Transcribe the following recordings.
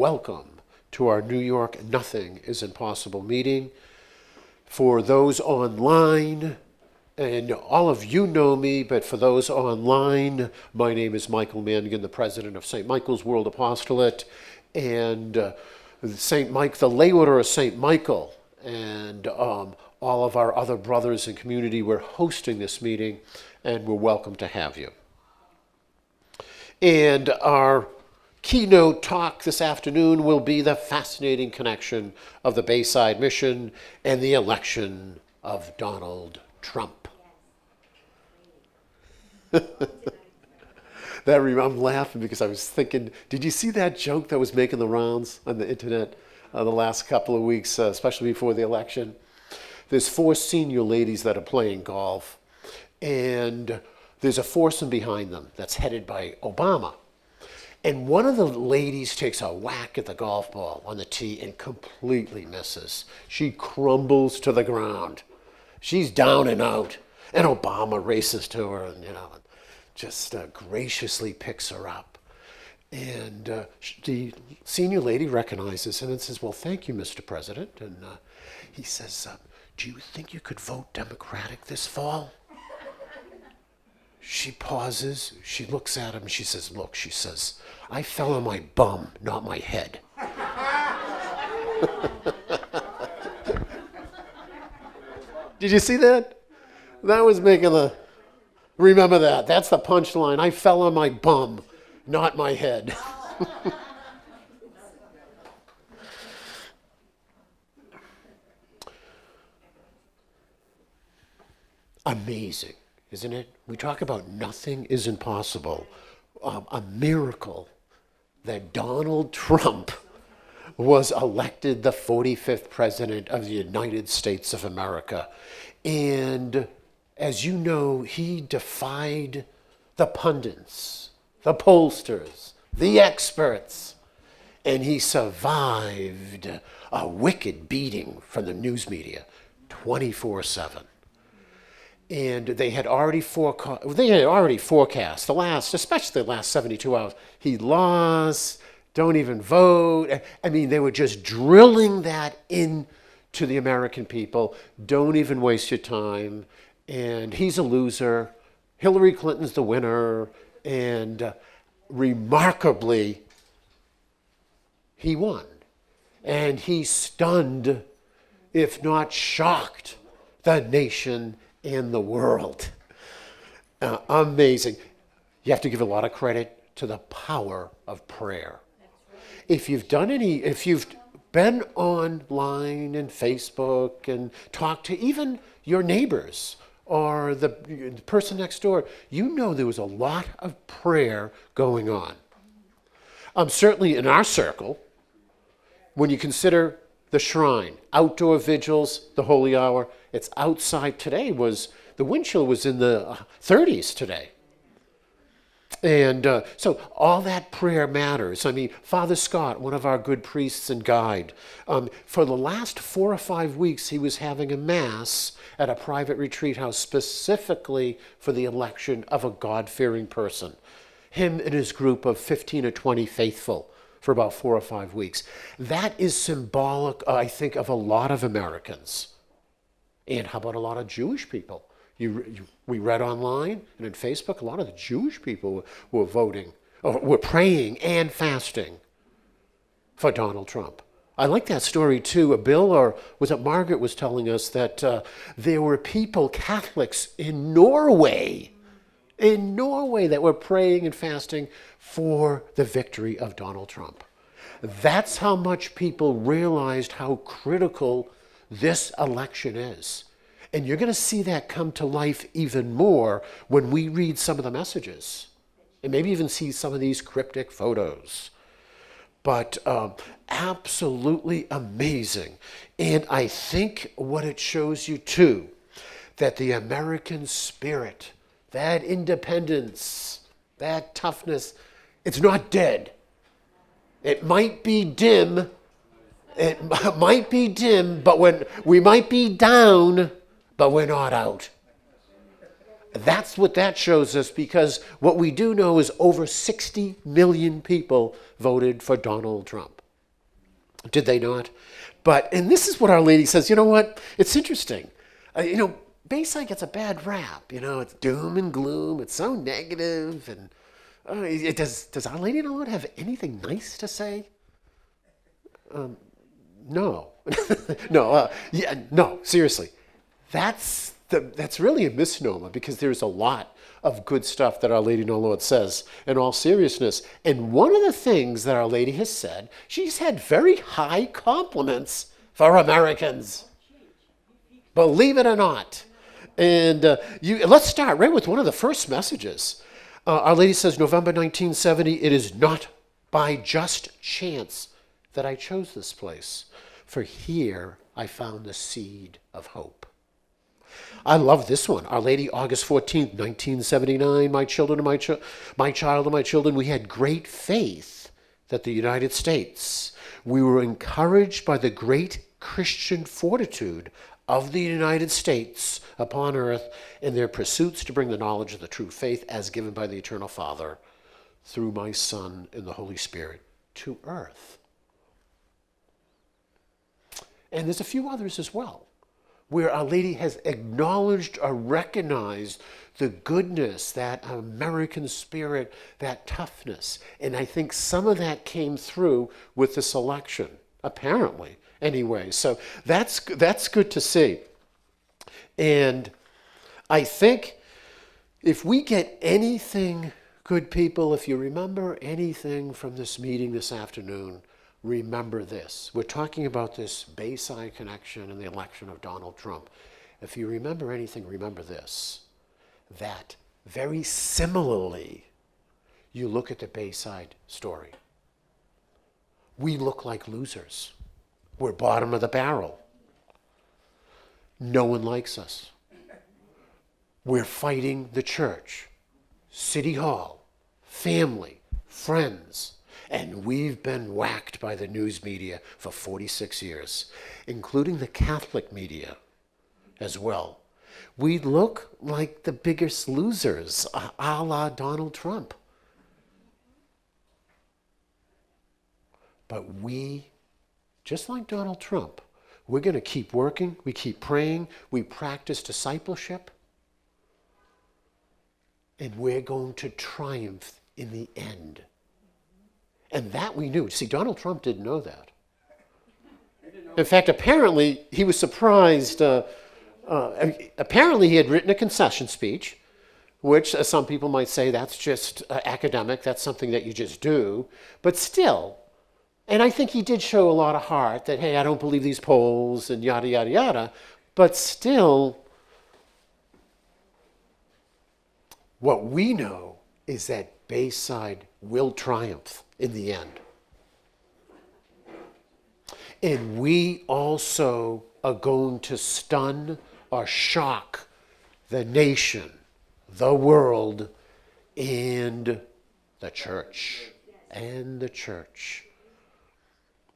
welcome to our New York Nothing is Impossible meeting. For those online, and all of you know me, but for those online, my name is Michael Mannigan, the president of St. Michael's World Apostolate, and St. Mike, the lay order of St. Michael, and all of our other brothers in community. We're hosting this meeting, and we're welcome to have you. And our keynote talk this afternoon will be the fascinating connection of the Bayside Mission and the election of Donald Trump. I'm laughing because I was thinking, did you see that joke that was making the rounds on the internet the last couple of weeks, especially before the election? There's 4 senior ladies that are playing golf, and there's a foursome behind them that's headed by Obama. And one of the ladies takes a whack at the golf ball on the tee and completely misses. She crumbles to the ground. She's down and out. And Obama races to her and, just graciously picks her up. And the senior lady recognizes him and says, "Well, thank you, Mr. President." And he says, "Do you think you could vote Democratic this fall?" She pauses, she looks at him, she says, "Look," she says, "I fell on my bum, not my head." Did you see that? That was making the, remember that, that's the punchline. I fell on my bum, not my head. Amazing, isn't it? We talk about nothing is impossible. A miracle that Donald Trump was elected the 45th president of the United States of America. And as you know, he defied the pundits, the pollsters, the experts, and he survived a wicked beating from the news media 24/7. And they had already forecast especially the last 72 hours. He lost, don't even vote. I mean, they were just drilling that into the American people. Don't even waste your time. And he's a loser. Hillary Clinton's the winner. And remarkably, he won. And he stunned, if not shocked, the nation in the world. Amazing. You have to give a lot of credit to the power of prayer. If you've been online and Facebook and talked to even your neighbors or the person next door, you know there was a lot of prayer going on. Certainly in our circle, when you consider the shrine, outdoor vigils, the holy hour, it's outside today. The wind chill was in the 30s today. And so all that prayer matters. I mean, Father Scott, one of our good priests and guide, for the last 4 or 5 weeks, he was having a mass at a private retreat house specifically for the election of a God-fearing person. Him and his group of 15 or 20 faithful for about 4 or 5 weeks. That is symbolic, I think, of a lot of Americans. And how about a lot of Jewish people? We read online and in Facebook, a lot of the Jewish people were voting, or were praying and fasting for Donald Trump. I like that story too. Bill, or was it Margaret, was telling us that there were people, Catholics in Norway, that were praying and fasting for the victory of Donald Trump. That's how much people realized how critical this election is. And you're going to see that come to life even more when we read some of the messages and maybe even see some of these cryptic photos. But absolutely amazing. And I think what it shows you too, that the American spirit, that independence, that toughness, it's not dead. It might be dim. But when we might be down, but we're not out. That's what that shows us, because what we do know is over 60 million people voted for Donald Trump. Did they not? And this is what Our Lady says, you know what? It's interesting. Bayside gets a bad rap. It's doom and gloom. It's so negative. And does Our Lady not have anything nice to say? No. No, seriously. That's really a misnomer, because there's a lot of good stuff that Our Lady and our Lord says in all seriousness. And one of the things that Our Lady has said, she's had very high compliments for Americans. Believe it or not. And let's start right with one of the first messages. Our Lady says, November 1970, "It is not by just chance that I chose this place, for here I found the seed of hope." I love this one. Our Lady, August 14th, 1979, "My children and my child and my children, we had great faith that the United States, we were encouraged by the great Christian fortitude of the United States upon earth in their pursuits to bring the knowledge of the true faith as given by the Eternal Father through my Son and the Holy Spirit to earth." And there's a few others as well, where Our Lady has acknowledged or recognized the goodness, that American spirit, that toughness. And I think some of that came through with this election, apparently, anyway. So that's good to see. And I think if we get anything, good people, if you remember anything from this meeting this afternoon, remember this. We're talking about this Bayside connection and the election of Donald Trump. If you remember anything, remember this. That very similarly, you look at the Bayside story. We look like losers. We're bottom of the barrel. No one likes us. We're fighting the church, City Hall, family, friends. And we've been whacked by the news media for 46 years, including the Catholic media as well. We look like the biggest losers, a la Donald Trump. But we, just like Donald Trump, we're going to keep working, we keep praying, we practice discipleship, and we're going to triumph in the end. And that we knew. See, Donald Trump didn't know that. In fact, apparently, he was surprised. Apparently, he had written a concession speech, which some people might say that's just academic. That's something that you just do. But still, and I think he did show a lot of heart that, hey, I don't believe these polls and yada, yada, yada. But still, what we know is that Bayside will triumph in the end. And we also are going to stun or shock the nation, the world, and the church. And the church.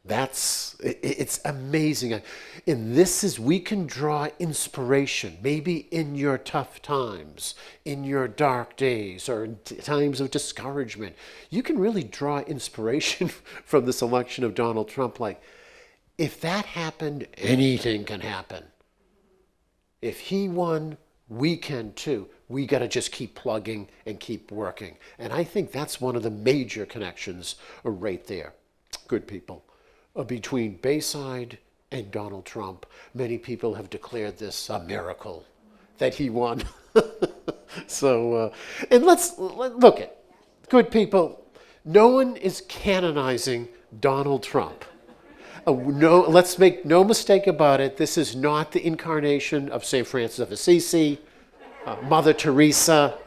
It's amazing. And we can draw inspiration, maybe in your tough times, in your dark days, or in times of discouragement. You can really draw inspiration from this election of Donald Trump. Like, if that happened, anything can happen. If he won, we can too. We got to just keep plugging and keep working. And I think that's one of the major connections right there. Good people. Between Bayside and Donald Trump, many people have declared this a miracle that he won. And let's look at, good people, no one is canonizing Donald Trump. No, let's make no mistake about it. This is not the incarnation of St. Francis of Assisi, Mother Teresa.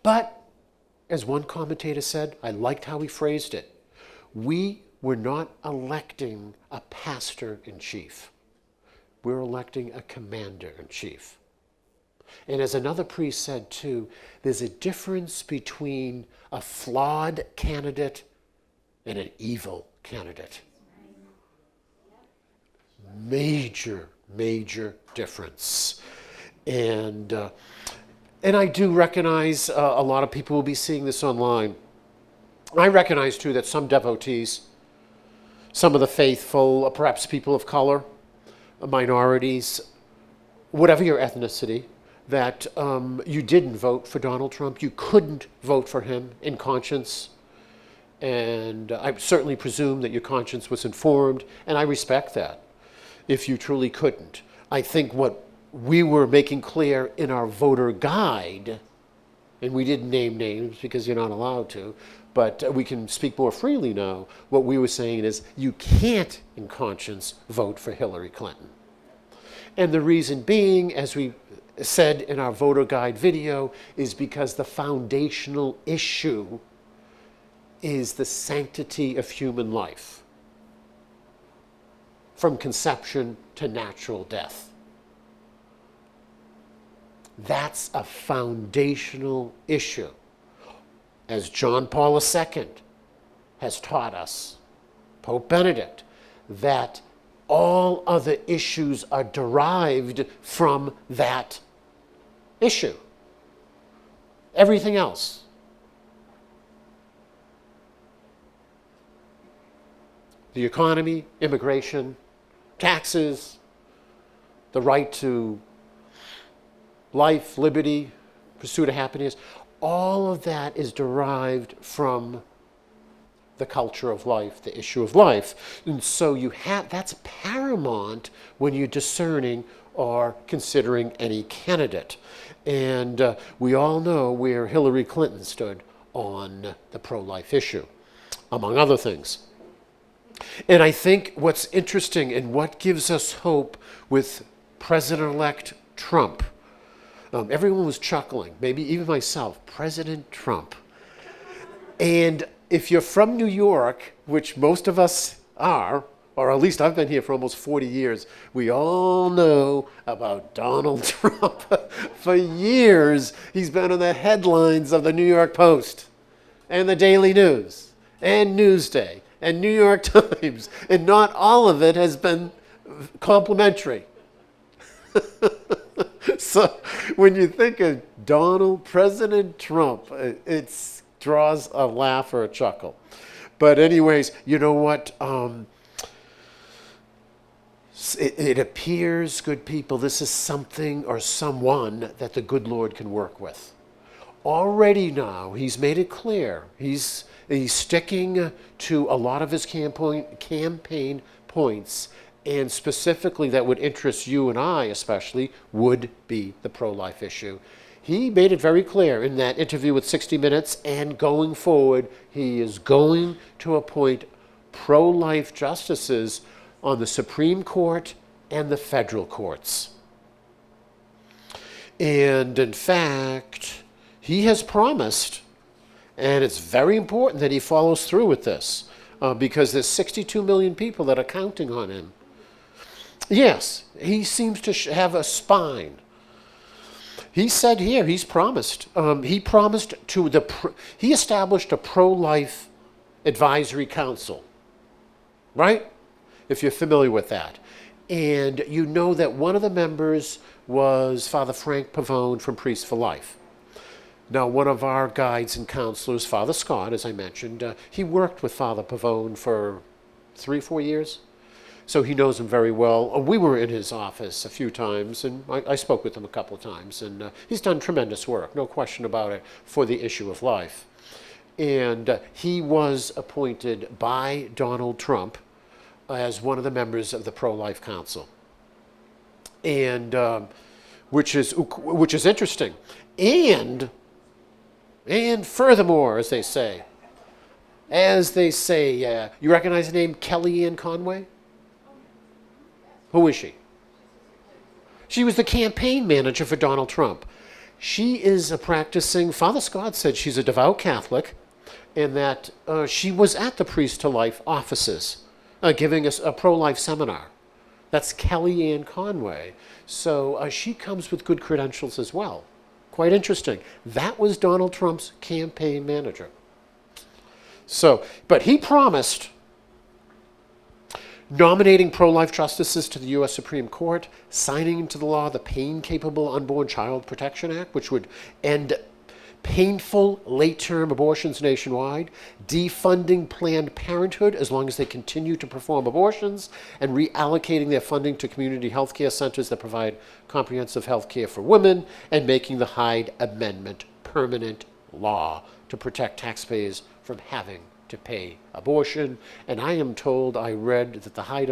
But, as one commentator said, I liked how he phrased it. We were not electing a pastor-in-chief. We're electing a commander-in-chief. And as another priest said too, there's a difference between a flawed candidate and an evil candidate. Major, major difference. And I do recognize a lot of people will be seeing this online. I recognize too that some devotees some of the faithful, perhaps people of color, minorities, whatever your ethnicity, that you didn't vote for Donald Trump. You couldn't vote for him in conscience. And I certainly presume that your conscience was informed, and I respect that if you truly couldn't. I think what we were making clear in our voter guide, and we didn't name names because you're not allowed to, but we can speak more freely now. What we were saying is you can't, in conscience, vote for Hillary Clinton. And the reason being, as we said in our voter guide video, is because the foundational issue is the sanctity of human life, from conception to natural death. That's a foundational issue. As John Paul II has taught us, Pope Benedict, that all other issues are derived from that issue. Everything else. The economy, immigration, taxes, the right to life, liberty, pursuit of happiness, all of that is derived from the culture of life, the issue of life. And so that's paramount when you're discerning or considering any candidate. And we all know where Hillary Clinton stood on the pro-life issue, among other things. And I think what's interesting and what gives us hope with President-elect Trump, everyone was chuckling, maybe even myself, President Trump. And if you're from New York, which most of us are, or at least I've been here for almost 40 years, we all know about Donald Trump. For years, he's been in the headlines of the New York Post and the Daily News and Newsday and New York Times, and not all of it has been complimentary. So when you think of President Trump, it draws a laugh or a chuckle. But anyways, you know what? It appears, good people, this is something or someone that the good Lord can work with. Already now, he's made it clear. He's sticking to a lot of his campaign points, and specifically that would interest you and I especially, would be the pro-life issue. He made it very clear in that interview with 60 Minutes, and going forward, he is going to appoint pro-life justices on the Supreme Court and the federal courts. And in fact, he has promised, and it's very important that he follows through with this, because there's 62 million people that are counting on him. Yes, he seems to have a spine. He said here, he established a pro-life advisory council, right? If you're familiar with that. And you know that one of the members was Father Frank Pavone from Priests for Life. Now, one of our guides and counselors, Father Scott, as I mentioned, he worked with Father Pavone for 3-4 years. So he knows him very well. We were in his office a few times, and I spoke with him a couple of times. And he's done tremendous work, no question about it, for the issue of life. And he was appointed by Donald Trump as one of the members of the Pro-Life Council. And which is interesting. And furthermore, as they say, you recognize the name Kellyanne Conway? Who is she? She was the campaign manager for Donald Trump. She is a practicing, Father Scott said she's a devout Catholic, and that she was at the Priest to Life offices giving us a pro-life seminar. That's Kellyanne Conway. So she comes with good credentials as well. Quite interesting. That was Donald Trump's campaign manager. So, but he promised nominating pro-life justices to the U.S. Supreme Court, signing into the law the Pain-Capable Unborn Child Protection Act, which would end painful late-term abortions nationwide, defunding Planned Parenthood as long as they continue to perform abortions, and reallocating their funding to community health care centers that provide comprehensive health care for women, and making the Hyde Amendment permanent law to protect taxpayers from having to pay abortion. And I am told, I read that the Hyde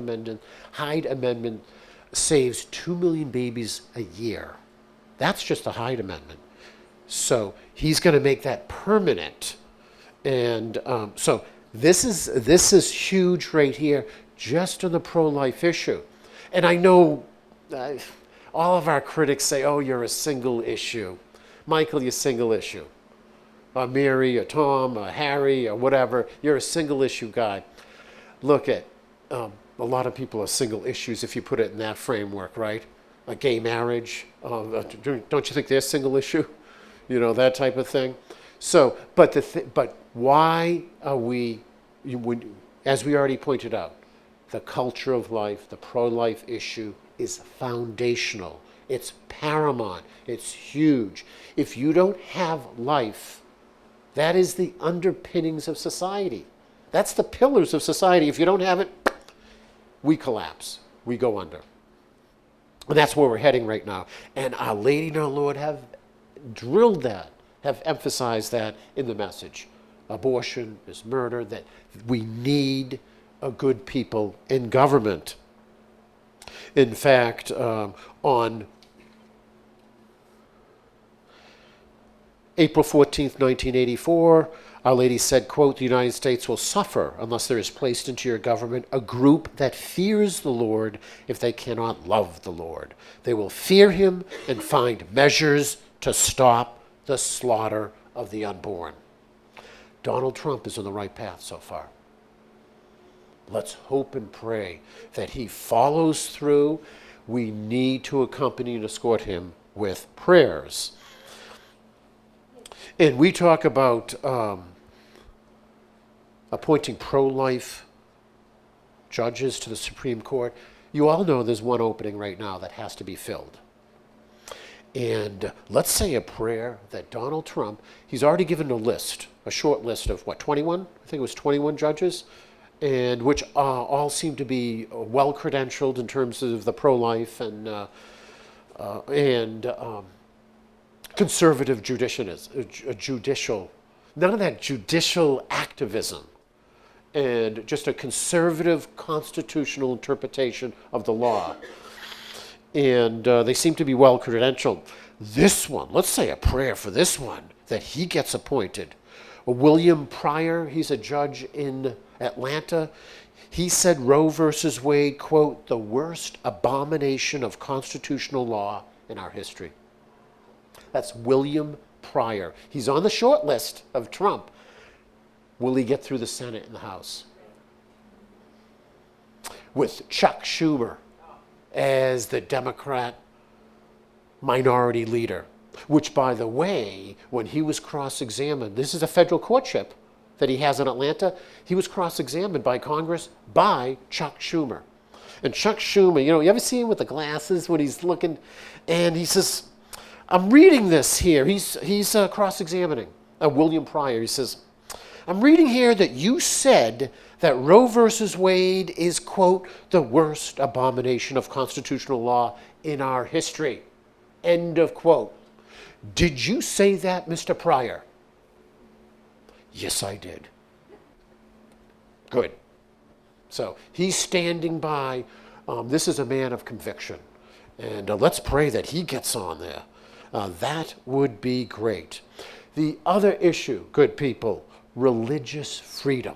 Amendment saves 2 million babies a year. That's just the Hyde Amendment. So he's going to make that permanent. And so this is huge right here, just on the pro-life issue. And I know all of our critics say, oh, you're a single issue. Michael, you're a single issue. Mary, or Tom, or Harry, or whatever, you're a single issue guy. Look at, a lot of people are single issues if you put it in that framework, right? A gay marriage, don't you think they're single issue? You know, that type of thing. So, but why are we, as we already pointed out, the culture of life, the pro-life issue is foundational. It's paramount. It's huge. If you don't have life, that is the underpinnings of society. That's the pillars of society. If you don't have it, we collapse. We go under. And that's where we're heading right now. And Our Lady and our Lord have drilled that, have emphasized that in the message. Abortion is murder, that we need a good people in government. In fact, on April 14th, 1984, Our Lady said, quote, "The United States will suffer unless there is placed into your government a group that fears the Lord if they cannot love the Lord. They will fear him and find measures to stop the slaughter of the unborn." Donald Trump is on the right path so far. Let's hope and pray that he follows through. We need to accompany and escort him with prayers. And we talk about appointing pro-life judges to the Supreme Court. You all know there's one opening right now that has to be filled. And let's say a prayer that Donald Trump, he's already given a list, a short list of what, 21? I think it was 21 judges, and which all seem to be well credentialed in terms of the pro-life and conservative judicial, none of that judicial activism, and just a conservative constitutional interpretation of the law. And they seem to be well credentialed. This one, let's say a prayer for this one, that he gets appointed. William Pryor, he's a judge in Atlanta. He said Roe versus Wade, quote, "the worst abomination of constitutional law in our history." That's William Pryor. He's on the short list of Trump. Will he get through the Senate and the House? With Chuck Schumer as the Democrat minority leader, which, by the way, when he was cross-examined, this is a federal courtship that he has in Atlanta, he was cross-examined by Congress by Chuck Schumer. And Chuck Schumer, you ever see him with the glasses when he's looking, and he says, I'm reading this here. He's cross-examining William Pryor. He says, I'm reading here that you said that Roe versus Wade is, quote, "the worst abomination of constitutional law in our history," end of quote. Did you say that, Mr. Pryor? Yes, I did. Good. So he's standing by. This is a man of conviction. And let's pray that he gets on there. That would be great. The other issue, good people, religious freedom.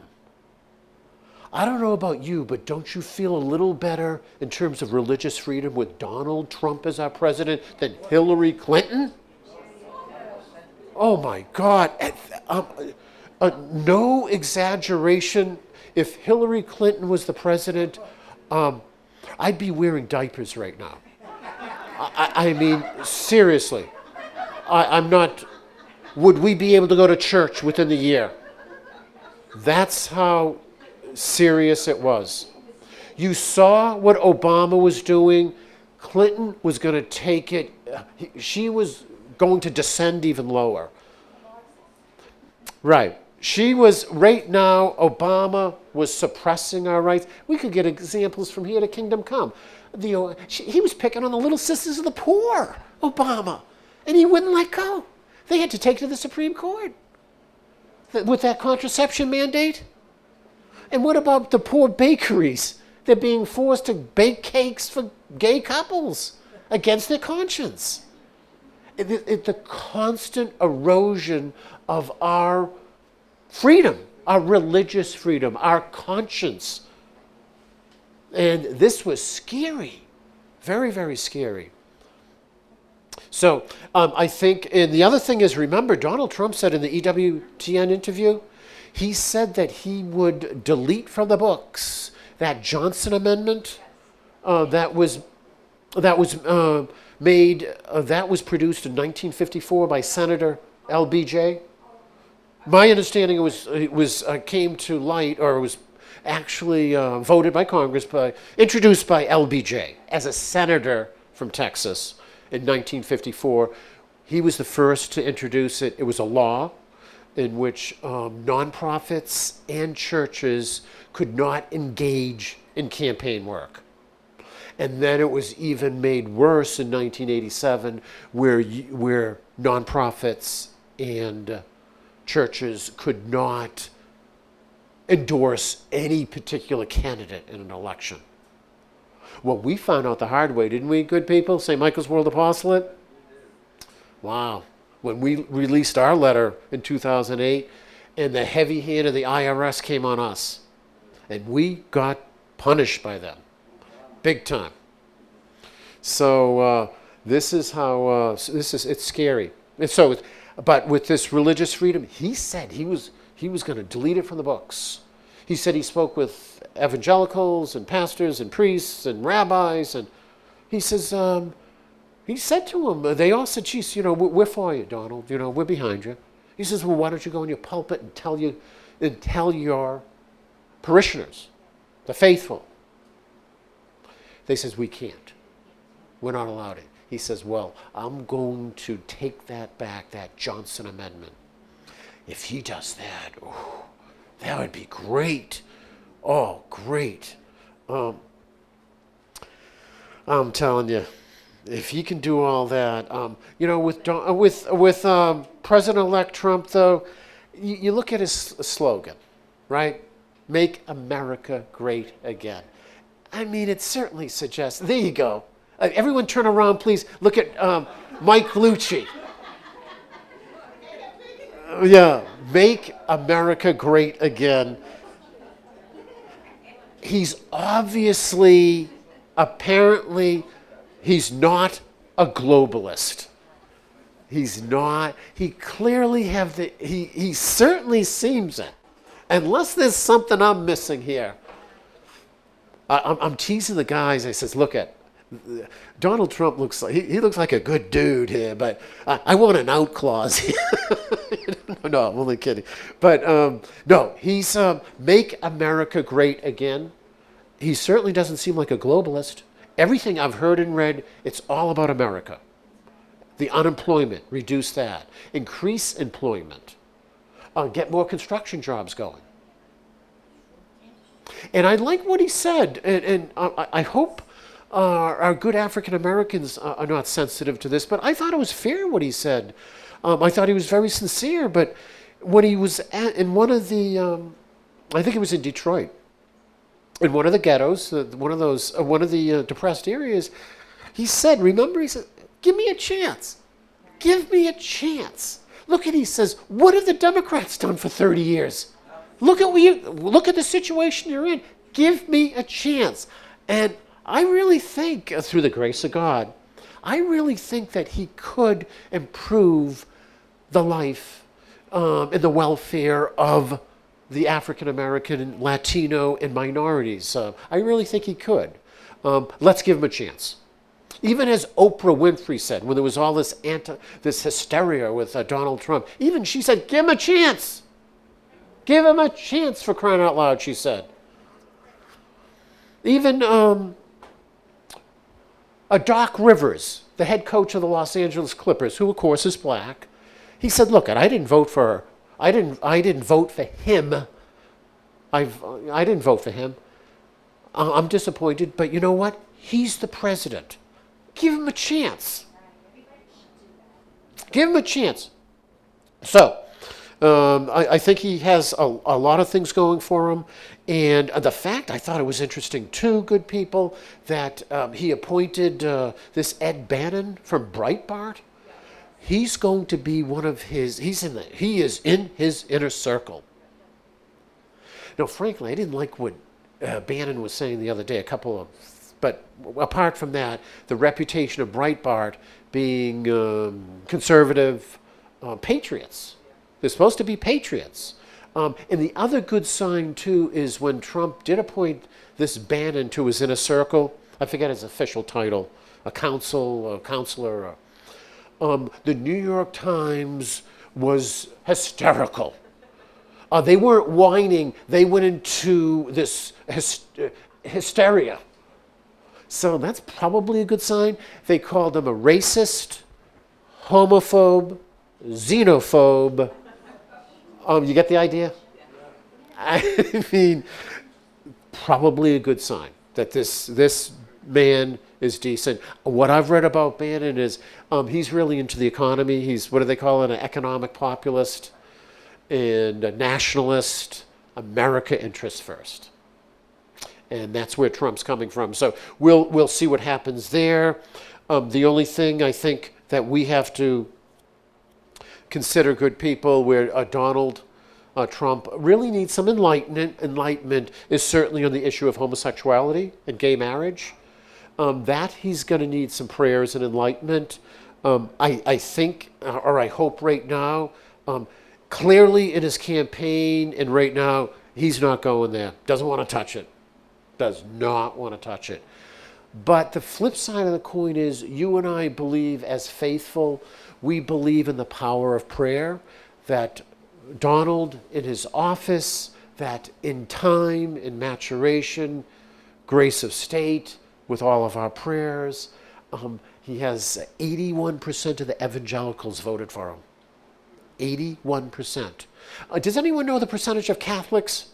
I don't know about you, but don't you feel a little better in terms of religious freedom with Donald Trump as our president than Hillary Clinton? Oh my God. No exaggeration. If Hillary Clinton was the president, I'd be wearing diapers right now. I mean, seriously. I'm not. Would we be able to go to church within the year? That's how serious it was. You saw what Obama was doing. Clinton was going to take it. She was going to descend even lower. Right. She was, right now, Obama was suppressing our rights. We could get examples from here to Kingdom Come. He was picking on the little sisters of the poor, Obama, and he wouldn't let go. They had to take it to the Supreme Court with that contraception mandate. And what about the poor bakeries? They're being forced to bake cakes for gay couples against their conscience. The constant erosion of our freedom, our religious freedom, our conscience. And this was scary, very, very scary. So I think, and the other thing is, remember, Donald Trump said in the EWTN interview, he said that he would delete from the books that Johnson Amendment that was produced in 1954 by Senator LBJ. My understanding came to light, or was actually voted by Congress, introduced by LBJ as a senator from Texas in 1954. He was the first to introduce it. It was a law in which nonprofits and churches could not engage in campaign work. And then it was even made worse in 1987, where nonprofits and churches could not endorse any particular candidate in an election. Well, we found out the hard way, didn't we, good people? St. Michael's World Apostolate? Wow. When we released our letter in 2008, and the heavy hand of the IRS came on us, and we got punished by them, big time. So this is how, it's scary. And so, but with this religious freedom, he said he was going to delete it from the books. He said he spoke with evangelicals and pastors and priests and rabbis, and he says, he said to them, they all said, geez, we're for you, Donald, we're behind you. He says, well, why don't you go in your pulpit and tell your parishioners, the faithful. They says, we can't. We're not allowed it. He says, well, I'm going to take that back, that Johnson Amendment. If he does that, that would be great. Oh, great. I'm telling you, if he can do all that, with President-elect Trump, though, you look at his slogan, right? Make America great again. I mean, it certainly suggests. There you go. Everyone, turn around, please. Look at Mike Lucci. Yeah, make America great again. He's apparently, he's not a globalist. He's not. He clearly he certainly seems it. Unless there's something I'm missing here. I'm teasing the guys. I says, look at Donald Trump looks like he looks like a good dude here, but I want an out clause here. No, I'm only kidding. But no, he's make America great again. He certainly doesn't seem like a globalist. Everything I've heard and read, it's all about America. The unemployment, reduce that. Increase employment. Get more construction jobs going. And I like what he said, and I hope our good African Americans are not sensitive to this, but I thought it was fair what he said. I thought he was very sincere, but when he was in one of the, I think it was in Detroit, in one of the ghettos, one of the depressed areas, he said, give me a chance. Give me a chance. He says, what have the Democrats done for 30 years? Look at the situation you're in. Give me a chance. And I really think, through the grace of God, I really think that he could improve the life and the welfare of the African American, Latino, and minorities. I really think he could. Let's give him a chance. Even as Oprah Winfrey said, when there was all this hysteria with Donald Trump, even she said, give him a chance. Give him a chance, for crying out loud, she said. Even Doc Rivers, the head coach of the Los Angeles Clippers, who of course is black, he said, look, I didn't vote for I didn't vote for him. I didn't vote for him. I'm disappointed, but you know what? He's the president. Give him a chance. Give him a chance. So, I think he has a lot of things going for him. And the fact, I thought it was interesting too, good people, that he appointed this Ed Bannon from Breitbart. He's going to be one of his, he is in his inner circle. Now, frankly, I didn't like what Bannon was saying the other day, but apart from that, the reputation of Breitbart being conservative patriots. They're supposed to be patriots. And the other good sign, too, is when Trump did appoint this Bannon to his inner circle, I forget his official title, a counselor. The New York Times was hysterical. They weren't whining. They went into this hysteria. So that's probably a good sign. They called him a racist, homophobe, xenophobe. You get the idea? I mean, probably a good sign that this man is decent. What I've read about Bannon is he's really into the economy. He's, what do they call it, an economic populist and a nationalist, America interests first. And that's where Trump's coming from. So we'll see what happens there. The only thing I think that we have to consider, good people, where Donald Trump really needs some enlightenment is certainly on the issue of homosexuality and gay marriage. That he's going to need some prayers and enlightenment. I think, or I hope right now, clearly in his campaign and right now, he's not going there. Doesn't want to touch it. Does not want to touch it. But the flip side of the coin is you and I believe as faithful, we believe in the power of prayer, that Donald in his office, that in time, in maturation, grace of state, with all of our prayers, he has 81% of the evangelicals voted for him. 81%. Does anyone know the percentage of Catholics?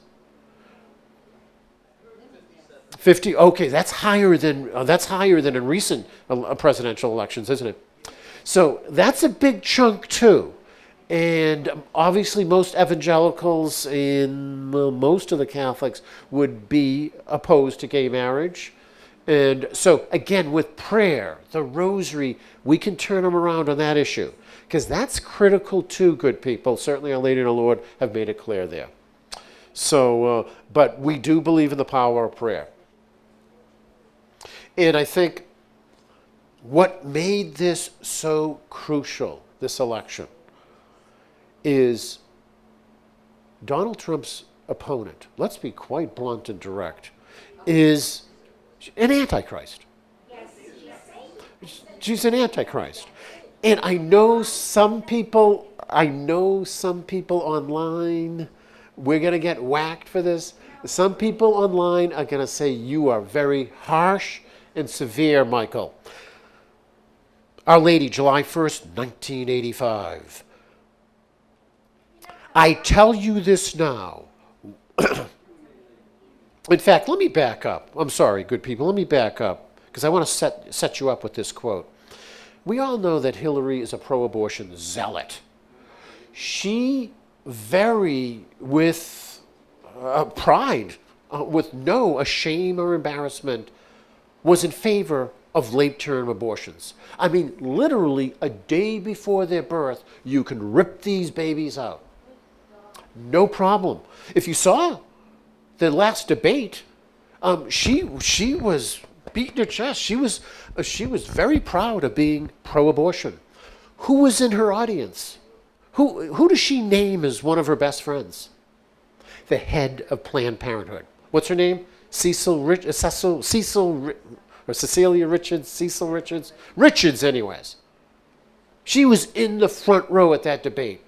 50. Okay, that's higher than in recent presidential elections, isn't it? So that's a big chunk too. And obviously most evangelicals and most of the Catholics would be opposed to gay marriage. And so again, with prayer, the rosary, we can turn them around on that issue. Because that's critical too, good people. Certainly Our Lady and the Lord have made it clear there. So, but we do believe in the power of prayer. And I think what made this so crucial, this election, is Donald Trump's opponent, let's be quite blunt and direct, is an antichrist. She's an antichrist. And I know some people online, we're going to get whacked for this. Some people online are going to say, you are very harsh and severe, Michael. Our Lady, July 1st, 1985. I tell you this now. In fact, let me back up. I'm sorry, good people. Let me back up because I want to set you up with this quote. We all know that Hillary is a pro-abortion zealot. She very, with pride, with no shame or embarrassment, was in favor of late-term abortions. I mean, literally a day before their birth, you can rip these babies out. No problem. If you saw the last debate, she was beating her chest. She was very proud of being pro-abortion. Who was in her audience? Who does she name as one of her best friends? The head of Planned Parenthood. What's her name? Cecilia Richards, Cecil Richards? Richards, anyways. She was in the front row at that debate.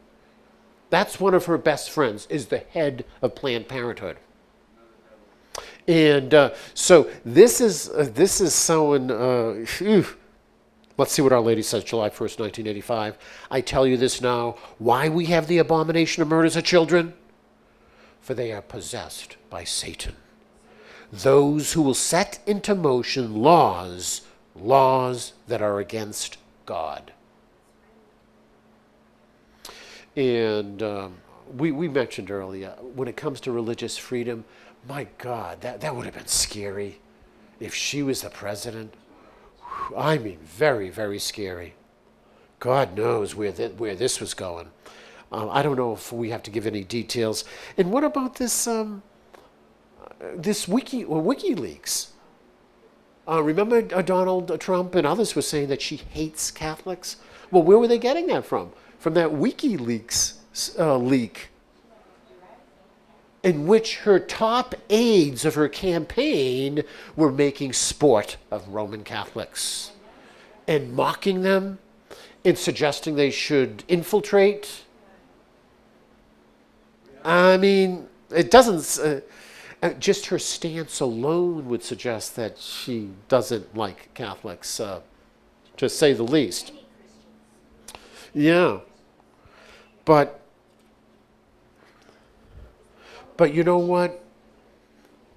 That's one of her best friends, is the head of Planned Parenthood. And so this is someone, Let's see what Our Lady says, July 1st, 1985. I tell you this now, why we have the abomination of murders of children? For they are possessed by Satan. Those who will set into motion laws that are against God. And we mentioned earlier, when it comes to religious freedom, my God, that would have been scary if she was the president. I mean, very, very scary. God knows where this was going. I don't know if we have to give any details. And what about this WikiLeaks? Remember Donald Trump and others were saying that she hates Catholics? Well, where were they getting that from? From that WikiLeaks leak, in which her top aides of her campaign were making sport of Roman Catholics and mocking them and suggesting they should infiltrate. I mean, it doesn't, just her stance alone would suggest that she doesn't like Catholics, to say the least. Yeah. But you know what?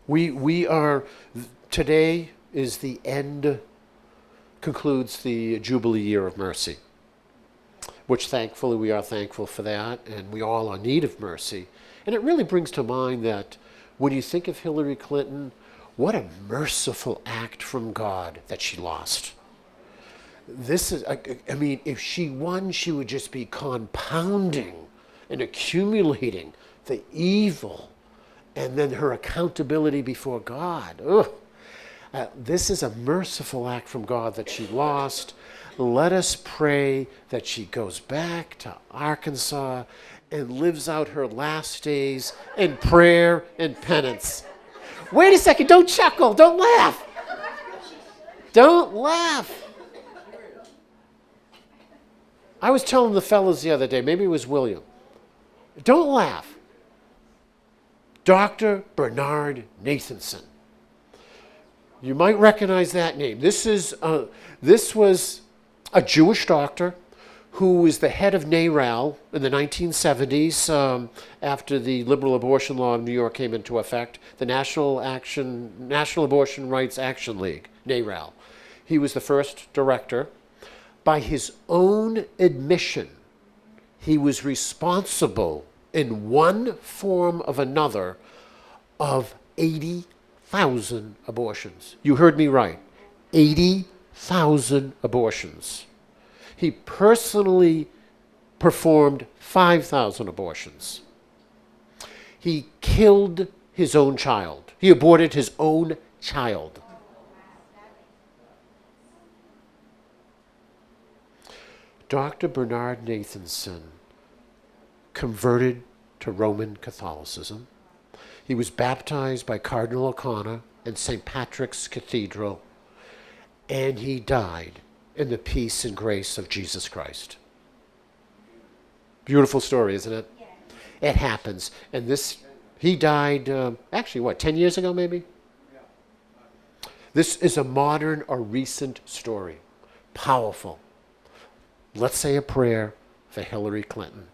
We are, today is the end, concludes the Jubilee Year of Mercy, which thankfully we are thankful for that, and we all are in need of mercy. And it really brings to mind that when you think of Hillary Clinton, what a merciful act from God that she lost. This is, I mean, if she won, she would just be compounding and accumulating the evil and then her accountability before God. This is a merciful act from God that she lost. Let us pray that she goes back to Arkansas and lives out her last days in prayer and penance. Wait a second, don't chuckle, don't laugh. Don't laugh. I was telling the fellas the other day, maybe it was William, don't laugh. Dr. Bernard Nathanson. You might recognize that name. This was a Jewish doctor who was the head of NARAL in the 1970s, after the liberal abortion law in New York came into effect, the National Abortion Rights Action League, NARAL. He was the first director. By his own admission, he was responsible in one form of another of 80,000 abortions. You heard me right. 80,000 abortions. He personally performed 5,000 abortions. He killed his own child. He aborted his own child. Dr. Bernard Nathanson converted to Roman Catholicism. He was baptized by Cardinal O'Connor in St. Patrick's Cathedral, and he died in the peace and grace of Jesus Christ. Beautiful story, isn't it? Yeah. It happens. And he died, actually, 10 years ago maybe? Yeah. This is a modern or recent story. Powerful. Let's say a prayer for Hillary Clinton.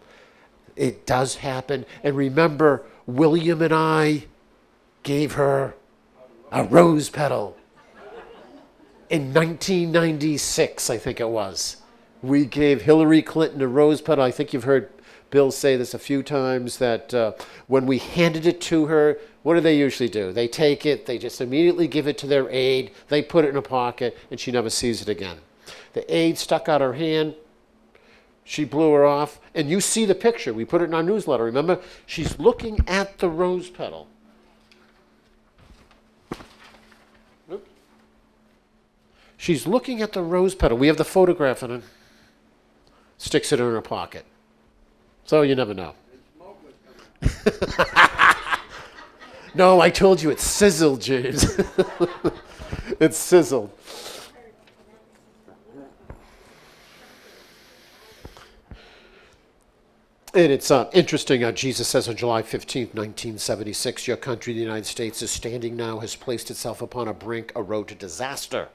It does happen. And remember, William and I gave her a rose petal. In 1996, I think it was. We gave Hillary Clinton a rose petal. I think you've heard Bill say this a few times, that when we handed it to her, what do they usually do? They take it, they just immediately give it to their aide, they put it in a pocket, and she never sees it again. The aide stuck out her hand, she blew her off, and you see the picture. We put it in our newsletter, remember? She's looking at the rose petal. She's looking at the rose petal. We have the photograph in it. Sticks it in her pocket. So you never know. No, I told you it sizzled, James. It sizzled. And it's interesting, Jesus says on July 15th, 1976, your country, the United States, is standing now, has placed itself upon a brink, a road to disaster.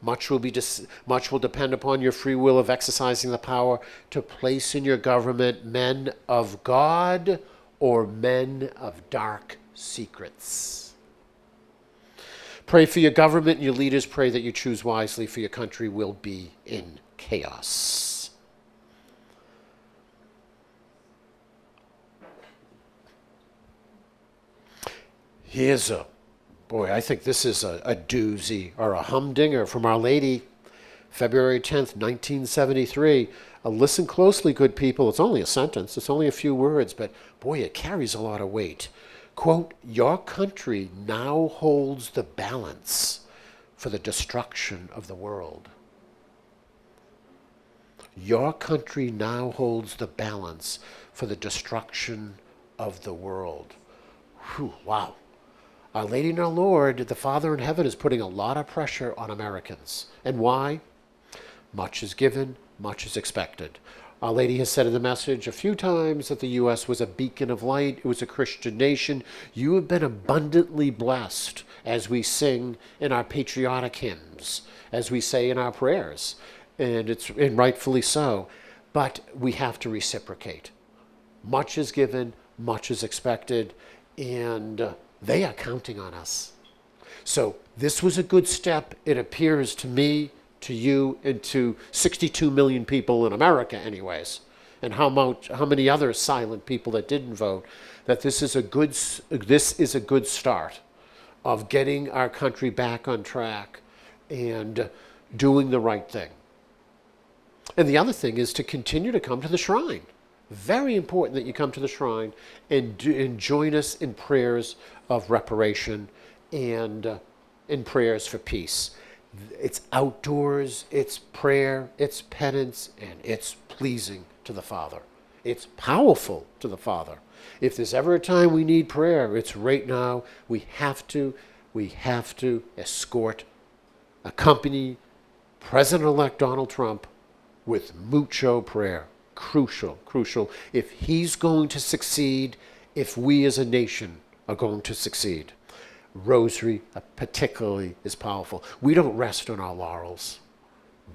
Much will depend upon your free will of exercising the power to place in your government men of God or men of dark secrets. Pray for your government and your leaders. Pray that you choose wisely, for your country will be in chaos. Here's I think this is a doozy or a humdinger from Our Lady, February 10th, 1973. Listen closely, good people. It's only a sentence. It's only a few words, but boy, it carries a lot of weight. Quote, your country now holds the balance for the destruction of the world. Your country now holds the balance for the destruction of the world. Whew, wow. Our Lady and our Lord, the Father in heaven, is putting a lot of pressure on Americans. And why? Much is given, much is expected. Our Lady has said in the message a few times that the U.S. was a beacon of light. It was a Christian nation. You have been abundantly blessed, as we sing in our patriotic hymns, as we say in our prayers, and rightfully so. But we have to reciprocate. Much is given, much is expected, and they are counting on us. So this was a good step, it appears to me, to you, and to 62 million people in America anyways, and how many other silent people that didn't vote, that this is a good start of getting our country back on track and doing the right thing. And the other thing is to continue to come to the shrine. Very important that you come to the shrine and join us in prayers of reparation and in prayers for peace. It's outdoors, it's prayer, it's penance, and it's pleasing to the Father. It's powerful to the Father. If there's ever a time we need prayer, it's right now. We have to accompany President-elect Donald Trump with mucho prayer. Crucial. If he's going to succeed, if we as a nation are going to succeed. Rosary particularly is powerful. We don't rest on our laurels.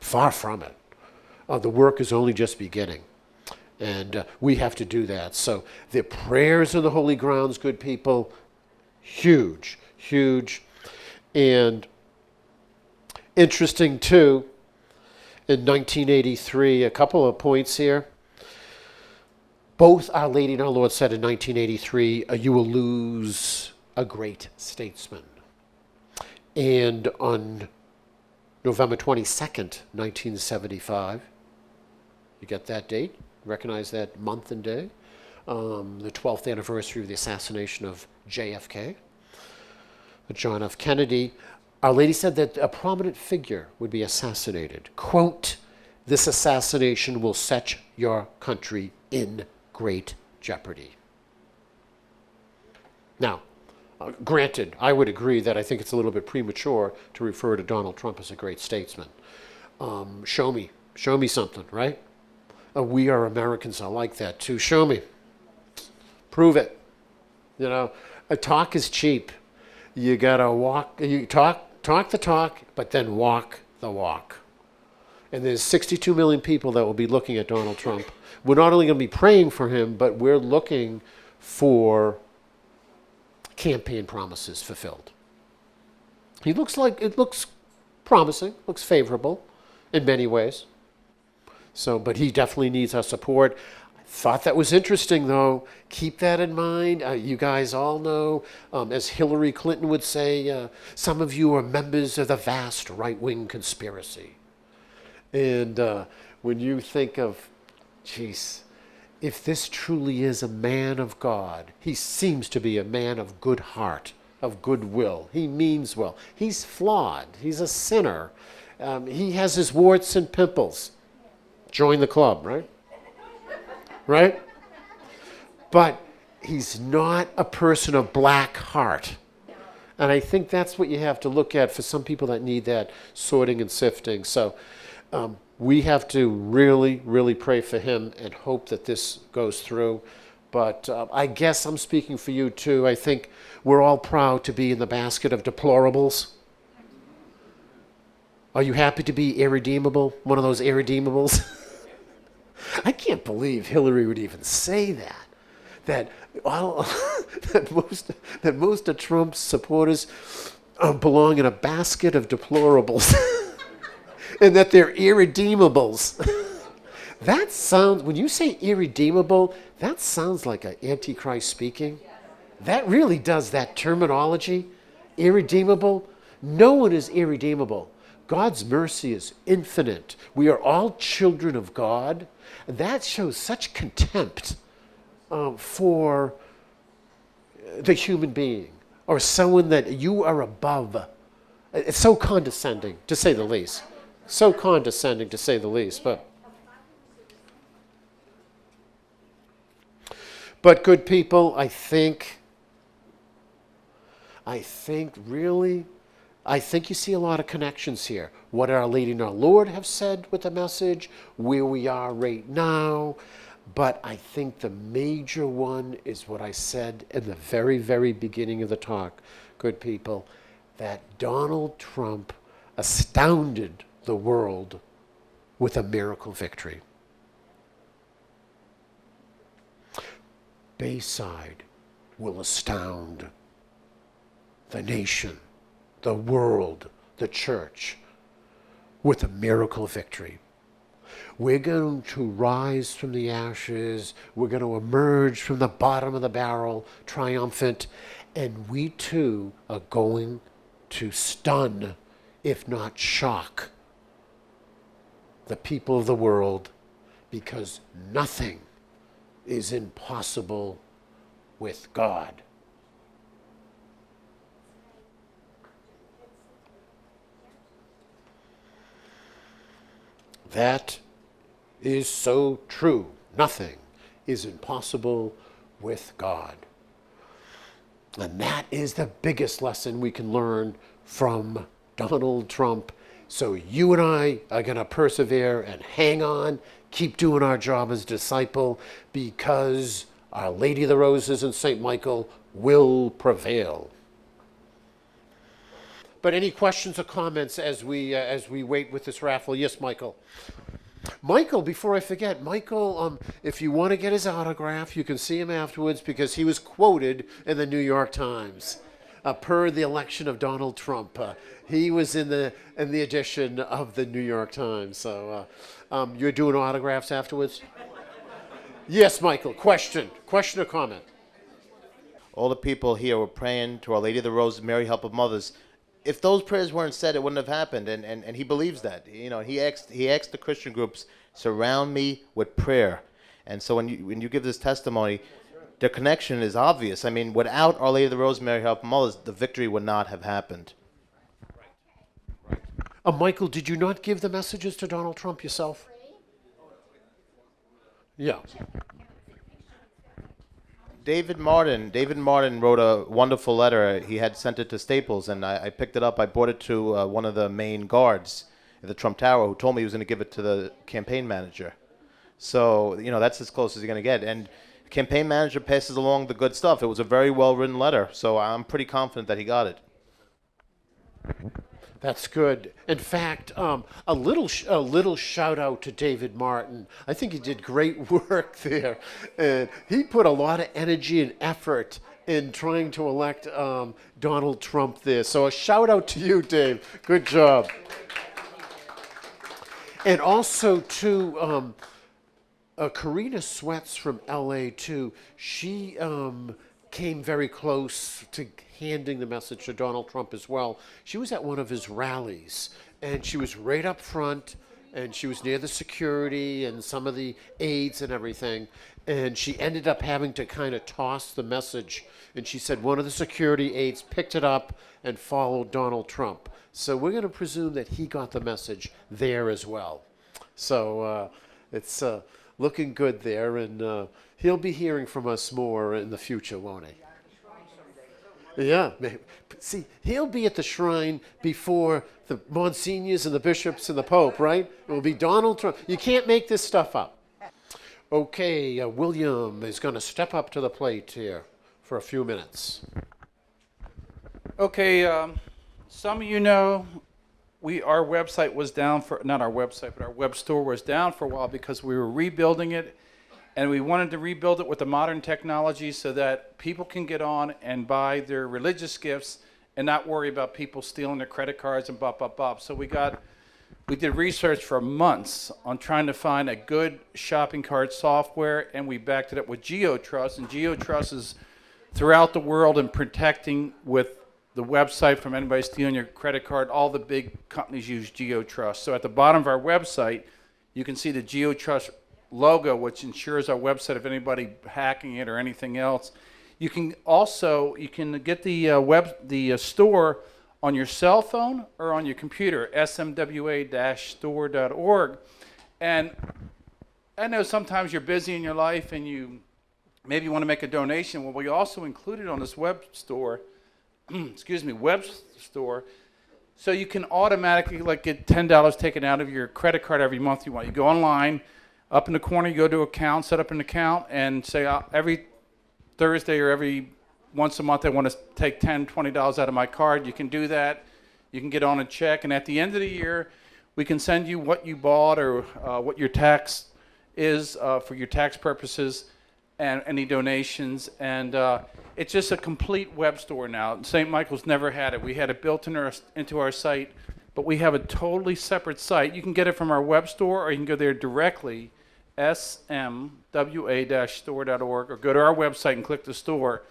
Far from it. The work is only just beginning. And we have to do that. So the prayers in the holy grounds, good people, huge. And interesting too, in 1983, a couple of points here. Both Our Lady and our Lord said in 1983, you will lose a great statesman. And on November 22nd, 1975, you get that date? Recognize that month and day? The 12th anniversary of the assassination of JFK, John F. Kennedy. Our Lady said that a prominent figure would be assassinated. Quote, this assassination will set your country in great jeopardy. Now, granted, I would agree that I think it's a little bit premature to refer to Donald Trump as a great statesman. Show me something, right? We are Americans are like that too. Show me. Prove it. You know, a talk is cheap. You gotta walk, you talk the talk, but then walk the walk. And there's 62 million people that will be looking at Donald Trump. We're not only going to be praying for him, but we're looking for campaign promises fulfilled. It looks promising, looks favorable in many ways. So, but he definitely needs our support. I thought that was interesting, though. Keep that in mind. You guys all know, as Hillary Clinton would say, some of you are members of the vast right-wing conspiracy. And when you think of, geez, if this truly is a man of God, he seems to be a man of good heart, of goodwill. He means well. He's flawed. He's a sinner. He has his warts and pimples. Join the club, right? Right? But he's not a person of black heart. And I think that's what you have to look at for some people that need that sorting and sifting. So We have to really, really pray for him and hope that this goes through. But I guess I'm speaking for you too. I think we're all proud to be in the basket of deplorables. Are you happy to be irredeemable? One of those irredeemables? I can't believe Hillary would even say that. That all, that most of Trump's supporters belong in a basket of deplorables, and that they're irredeemables. That sounds, when you say irredeemable, that sounds like an Antichrist speaking. That really does, that terminology. Irredeemable. No one is irredeemable. God's mercy is infinite. We are all children of God. That shows such contempt for the human being, or someone that you are above. It's so condescending, to say the least. So condescending, to say the least. But good people, I think really, I think you see a lot of connections here. What our Lady and our Lord have said with the message, where we are right now. But I think the major one is what I said in the very, very beginning of the talk, good people, that Donald Trump astounded the world with a miracle victory. Bayside will astound the nation, the world, the church, with a miracle victory. We're going to rise from the ashes. We're going to emerge from the bottom of the barrel triumphant. And we too are going to stun, if not shock, the people of the world, because nothing is impossible with God. That is so true. Nothing is impossible with God. And that is the biggest lesson we can learn from Donald Trump. So you and I are going to persevere and hang on, keep doing our job as disciple, because Our Lady of the Roses and St. Michael will prevail. But any questions or comments as we wait with this raffle? Yes, Michael. Michael, before I forget, Michael, if you want to get his autograph, you can see him afterwards because he was quoted in the New York Times per the election of Donald Trump. He was in the edition of the New York Times. So you're doing autographs afterwards? Yes, Michael. Question or comment? All the people here were praying to Our Lady of the Roses, Mary, Help of Mothers. If those prayers weren't said, it wouldn't have happened, and he believes that. You know, he asked the Christian groups, surround me with prayer. And so when you give this testimony, the connection is obvious. I mean, without Our Lady of the Roses, Mary, Help of Mothers, the victory would not have happened. Michael, did you not give the messages to Donald Trump yourself? Yeah. David Martin wrote a wonderful letter. He had sent it to Staples, and I picked it up. I brought it to one of the main guards at the Trump Tower, who told me he was going to give it to the campaign manager. So, you know, that's as close as you're going to get. And the campaign manager passes along the good stuff. It was a very well-written letter, so I'm pretty confident that he got it. That's good. In fact, a little shout out to David Martin. I think he did great work there, and he put a lot of energy and effort in trying to elect Donald Trump there. So a shout out to you, Dave. Good job. And also to Karina Sweats from LA too. She came very close to handing the message to Donald Trump as well. She was at one of his rallies, and she was right up front, and she was near the security and some of the aides and everything, and she ended up having to kind of toss the message, and she said one of the security aides picked it up and followed Donald Trump. So we're going to presume that he got the message there as well. So it's looking good there, and he'll be hearing from us more in the future, won't he? Yeah. See, he'll be at the shrine before the monsignors and the bishops and the Pope, right? It will be Donald Trump. You can't make this stuff up. Okay, William is going to step up to the plate here for a few minutes. Okay, some of you know our website was down for, not our website, but our web store was down for a while because we were rebuilding it, and we wanted to rebuild it with the modern technology so that people can get on and buy their religious gifts and not worry about people stealing their credit cards and bop, bop, bop. So we did research for months on trying to find a good shopping cart software, and we backed it up with GeoTrust, and GeoTrust is throughout the world and protecting with the website from anybody stealing your credit card. All the big companies use GeoTrust. So at the bottom of our website, you can see the GeoTrust logo, which ensures our website of anybody hacking it or anything else. You can get the store on your cell phone or on your computer, smwa-store.org. And I know sometimes you're busy in your life and you maybe want to make a donation. Well, we also included on this web store, web store, so you can automatically get $10 taken out of your credit card every month you want. You go online, up in the corner, you go to account, set up an account, and say every Thursday or every once a month I want to take $10, $20 out of my card. You can do that. You can get on a check, and at the end of the year, we can send you what you bought or what your tax is for your tax purposes and any donations. And it's just a complete web store now. St. Michael's never had it. We had it built into our site, but we have a totally separate site. You can get it from our web store, or you can go there directly, smwa-store.org, or go to our website and click the store.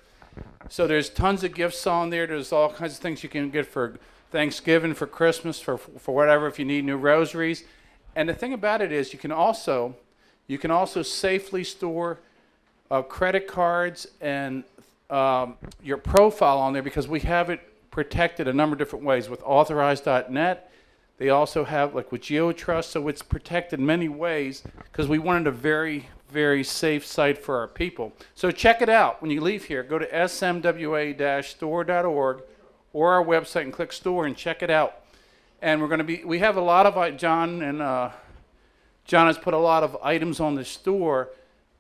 So there's tons of gifts on there. There's all kinds of things you can get for Thanksgiving, for Christmas, for whatever, if you need new rosaries. And the thing about it is you can also safely store credit cards and your profile on there, because we have it protected a number of different ways with authorized.net. They also have with GeoTrust, so it's protected many ways because we wanted a very, very safe site for our people. So check it out. When you leave here, go to smwa-store.org or our website and click store and check it out. And we have a lot of, John has put a lot of items on the store,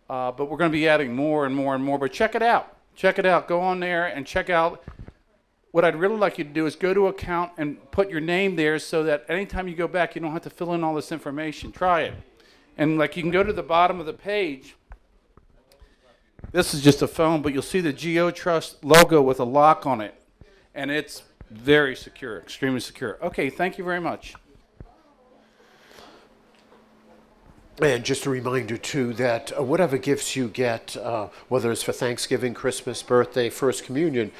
but we're going to be adding more and more and more. But check it out. Check it out. Go on there and check out. What I'd really like you to do is go to account and put your name there so that anytime you go back, you don't have to fill in all this information. Try it. And you can go to the bottom of the page. This is just a phone, but you'll see the GeoTrust logo with a lock on it. And it's very secure, extremely secure. Okay, thank you very much. And just a reminder, too, that whatever gifts you get, whether it's for Thanksgiving, Christmas, birthday, First Communion,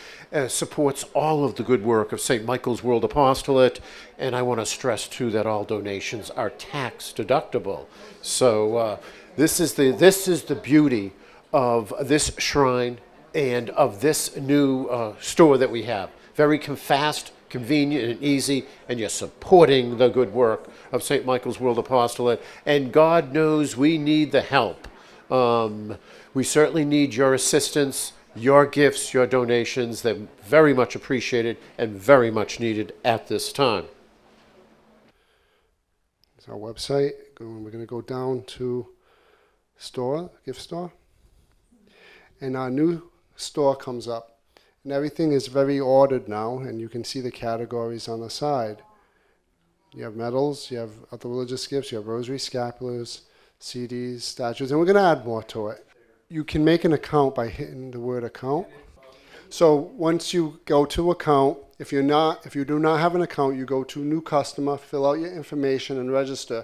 supports all of the good work of St. Michael's World Apostolate. And I want to stress, too, that all donations are tax deductible. So this is the beauty of this shrine and of this new store that we have. Very fast, convenient, and easy, and you're supporting the good work of St. Michael's World Apostolate. And God knows we need the help. We certainly need your assistance, your gifts, your donations. They're very much appreciated and very much needed at this time. It's our website. We're going to go down to store, gift store. And our new store comes up. And everything is very ordered now, and you can see the categories on the side. You have medals, you have other religious gifts, you have rosary, scapulars, CDs, statues, and we're going to add more to it. You can make an account by hitting the word account. So once you go to account, if you do not have an account, you go to new customer, fill out your information and register.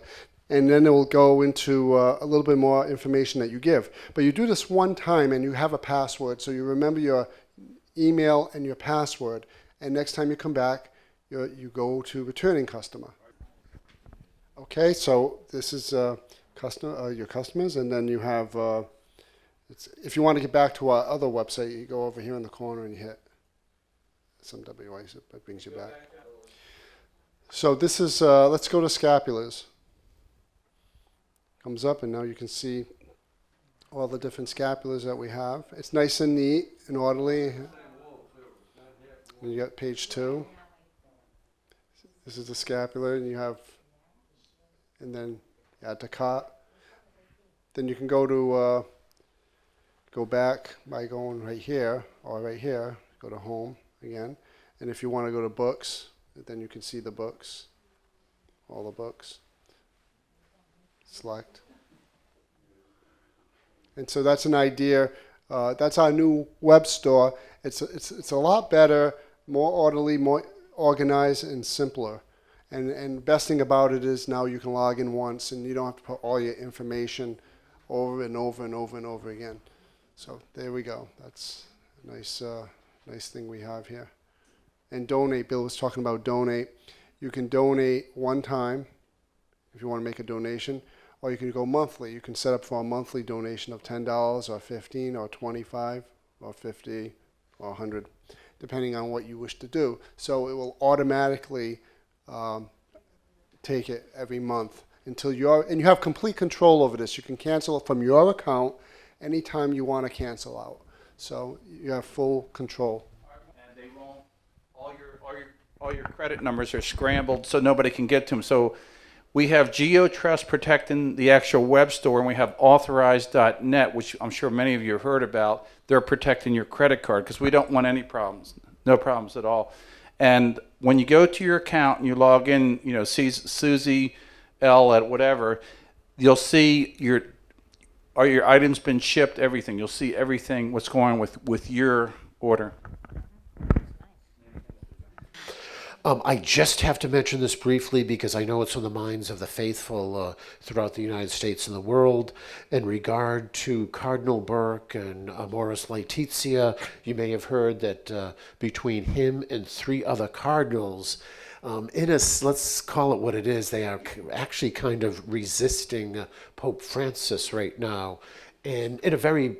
And then it will go into a little bit more information that you give. But you do this one time and you have a password, so you remember your email and your password, and next time you come back, you go to returning customer. Okay, so this is your customers, and then you have, if you want to get back to our other website, you go over here in the corner and you hit SMWA, that brings you back. So this is, let's go to scapulars. Comes up, and now you can see all the different scapulars that we have. It's nice and neat and orderly. And you got page 2. This is the scapular, and you have, and then add the cot. Then you can go back by going right here, or right here, go to home again. And if you want to go to books, then you can see the books, all the books. Select. And so that's an idea. That's our new web store. It's a lot better, more orderly, more organized, and simpler. And best thing about it is now you can log in once, and you don't have to put all your information over and over and over and over again. So there we go. That's a nice thing we have here. And donate. Bill was talking about donate. You can donate one time if you want to make a donation, or you can go monthly. You can set up for a monthly donation of $10 or $15 or $25 or $50 or $100, depending on what you wish to do. So it will automatically take it every month until and you have complete control over this. You can cancel it from your account anytime you want to cancel out. So you have full control. And they won't, all your credit numbers are scrambled so nobody can get to them. So we have GeoTrust protecting the actual web store, and we have authorized.net, which I'm sure many of you have heard about. They're protecting your credit card because we don't want any problems, no problems at all. And when you go to your account and you log in, Susie L at whatever, you'll see are your items been shipped, everything. You'll see everything, what's going on with your order. I just have to mention this briefly because I know it's on the minds of the faithful throughout the United States and the world. In regard to Cardinal Burke and Amoris Laetitia, you may have heard that between him and 3 other cardinals, let's call it what it is, they are actually kind of resisting Pope Francis right now, and in a very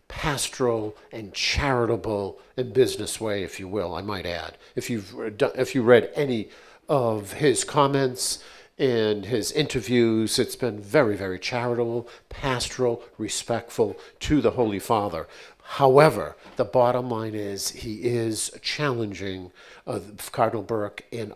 pastoral and charitable and business way, if you will, I might add. If you read any of his comments and his interviews, it's been very, very charitable, pastoral, respectful to the Holy Father. However, the bottom line is he is challenging Cardinal Burke and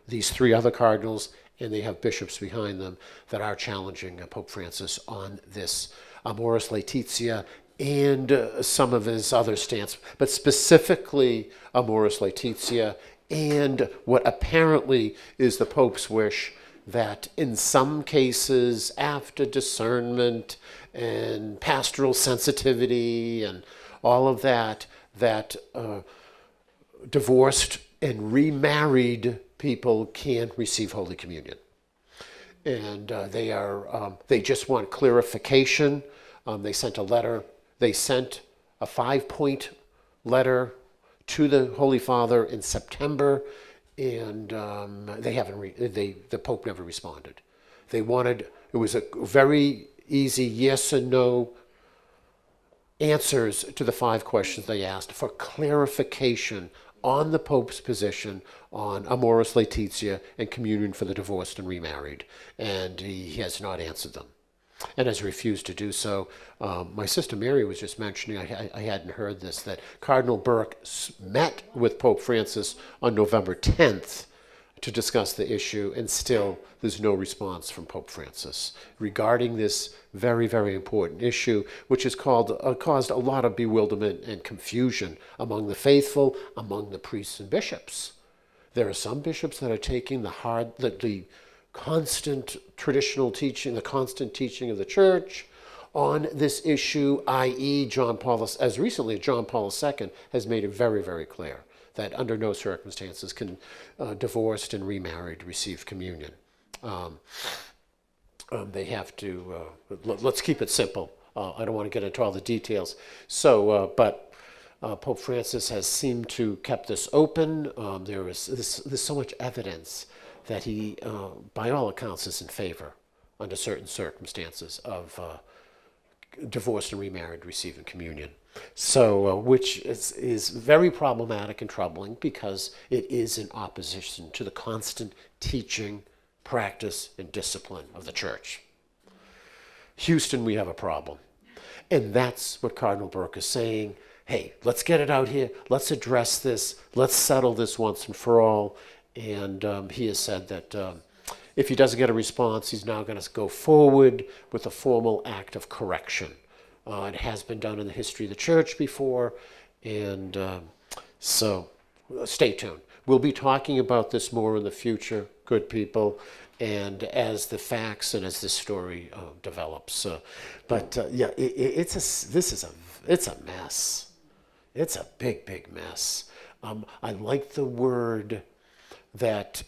these 3 other cardinals, and they have bishops behind them that are challenging Pope Francis on this Amoris Laetitia and some of his other stance, but specifically Amoris Laetitia and what apparently is the Pope's wish that in some cases, after discernment and pastoral sensitivity and all of that, divorced and remarried people can receive Holy Communion. And they just want clarification. They sent a letter. They sent a 5-point letter to the Holy Father in September, and the Pope never responded. It was a very easy yes and no answers to the 5 questions they asked for clarification on the Pope's position on Amoris Laetitia and communion for the divorced and remarried, and he has not answered them and has refused to do so. My sister Mary was just mentioning, I hadn't heard this, that Cardinal Burke met with Pope Francis on November 10th to discuss the issue, and still there's no response from Pope Francis regarding this very, very important issue, which has caused a lot of bewilderment and confusion among the faithful, among the priests and bishops. There are some bishops that are taking the constant traditional teaching, the constant teaching of the Church on this issue, i.e. as recently as John Paul II has made it very, very clear that under no circumstances can divorced and remarried receive communion. They have to, let's keep it simple. I don't want to get into all the details. But Pope Francis has seemed to kept this open. There's so much evidence that he, by all accounts, is in favor, under certain circumstances, of divorced and remarried receiving communion. So, which is very problematic and troubling because it is in opposition to the constant teaching, practice, and discipline of the Church. Houston, we have a problem. And that's what Cardinal Burke is saying. hey, let's get it out here. Let's address this. Let's settle this once and for all. And he has said that if he doesn't get a response, he's now going to go forward with a formal act of correction. It has been done in the history of the church before, and so stay tuned. We'll be talking about this more in the future, good people, and as the facts and as this story develops. Yeah, it's a mess. It's a big, big mess. I like the word that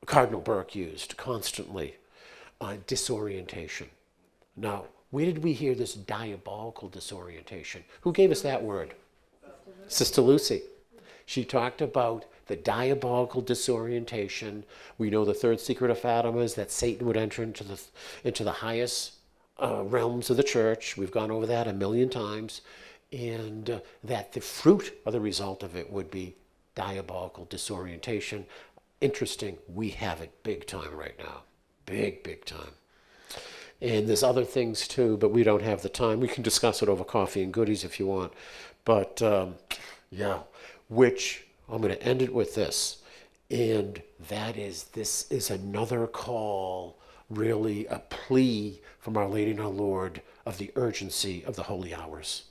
Cardinal Burke used constantly, disorientation. Now, where did we hear this diabolical disorientation? Who gave us that word? Sister Lucy. She talked about the diabolical disorientation. We know the third secret of Fatima is that Satan would enter into the highest realms of the church. We've gone over that a million times. And that the fruit or the result of it would be diabolical disorientation. Interesting, we have it big time right now. Big, big time. And there's other things too, but we don't have the time. We can discuss it over coffee and goodies if you want. But yeah, which I'm going to end it with this. And that is, this is another call, really a plea from Our Lady and our Lord of the urgency of the holy hours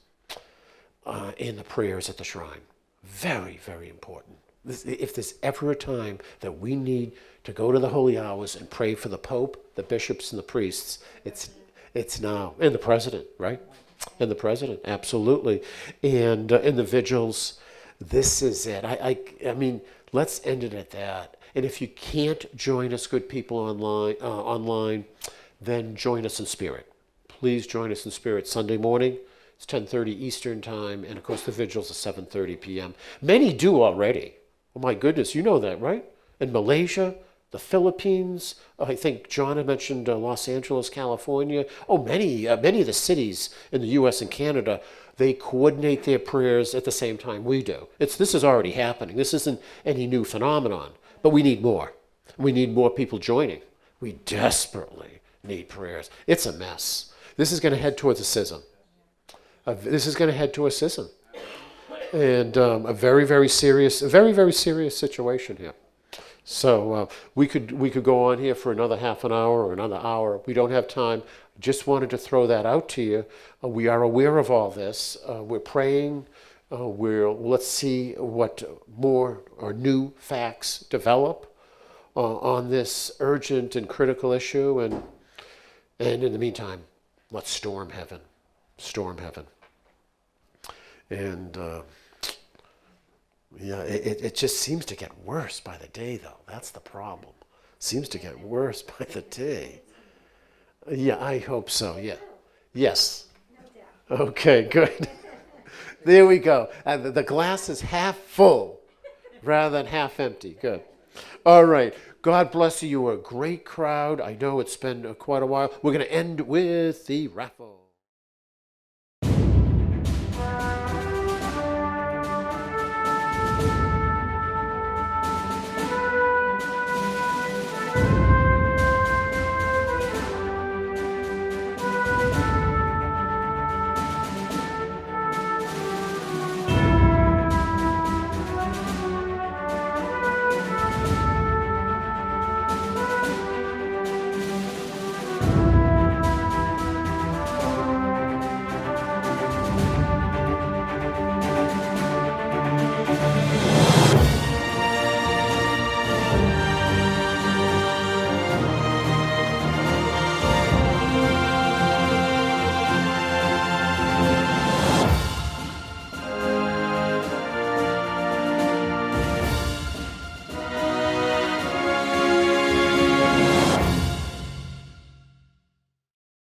and the prayers at the shrine. Very, very important. If there's ever a time that we need to go to the holy hours and pray for the Pope, the bishops, and the priests, it's now. And the president, right? And the president, absolutely. And in the vigils, this is it. I mean, let's end it at that. And if you can't join us, good people, online, then join us in spirit. Please join us in spirit Sunday morning. It's 10:30 Eastern time, and of course the vigils are 7:30 p.m. Many do already. Oh my goodness, you know that, right? In Malaysia, the Philippines, I think John had mentioned Los Angeles, California. Oh, many of the cities in the U.S. and Canada, they coordinate their prayers at the same time we do. This is already happening. This isn't any new phenomenon, but we need more. We need more people joining. We desperately need prayers. It's a mess. This is going to head towards a schism. This is going to head to a schism. And a very, very serious situation here. So we could go on here for another half an hour or another hour. We don't have time. Just wanted to throw that out to you. We are aware of all this. We're praying. Let's see what more or new facts develop on this urgent and critical issue. And in the meantime, let's storm heaven. Storm heaven. And yeah, it just seems to get worse by the day, though. That's the problem. Seems to get worse by the day. Yeah, I hope so. Yeah. Yes. Okay, good. There we go. The glass is half full rather than half empty. Good. All right. God bless you. You were a great crowd. I know it's been quite a while. We're going to end with the raffle.